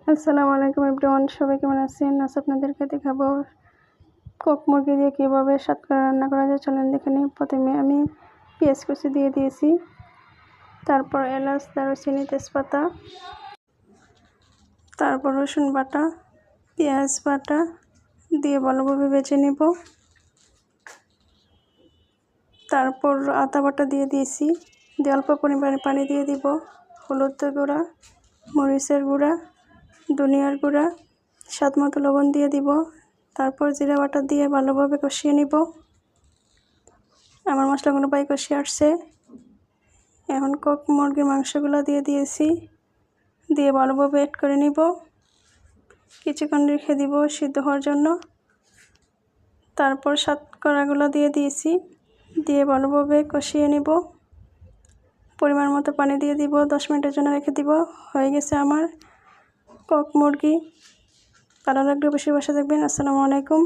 আসসালামু আলাইকুম এভরিওয়ান, সবাই কেমন আছেন? আজ আপনাদেরকে দেখাবো কক মুরগি দিয়ে কীভাবে সাতকরা রান্না করা যায়। চলেন দেখে নিই। প্রথমে আমি পেঁয়াজ কুচি দিয়ে দিয়েছি, তারপর এলাচ, দারুচিনি, তেজপাতা, তারপর রসুন বাটা, পেঁয়াজ বাটা দিয়ে ভালোভাবে ভেজে নেব। তারপর আদা বাটা দিয়ে দিয়েছি, দিয়ে অল্প পরিমাণে পানি দিয়ে দিব। হলুদের গুঁড়া, মরিচের গুঁড়া, ধনিয়ার গুঁড়া, স্বাদ মতো লবণ দিয়ে দিব। তারপর জিরা বাটা দিয়ে ভালোভাবে কষিয়ে নিব। আমার মশলাগুলো প্রায় কষিয়ে আসছে। এখন কক মুরগির মাংসগুলো দিয়ে দিয়েছি, দিয়ে ভালোভাবে অ্যাড করে নিব। কিছুক্ষণ রেখে দিব সিদ্ধ হওয়ার জন্য। তারপর সাতকরাগুলো দিয়ে দিয়েছি, দিয়ে ভালোভাবে কষিয়ে নিব। পরিমাণ মতো পানি দিয়ে দিব, 10 মিনিটের জন্য রেখে দিব। হয়ে গেছে আমার কক মুরগি। ভালো লাগলে অবশ্যই বাসা দেখবেন। আসসালামু আলাইকুম।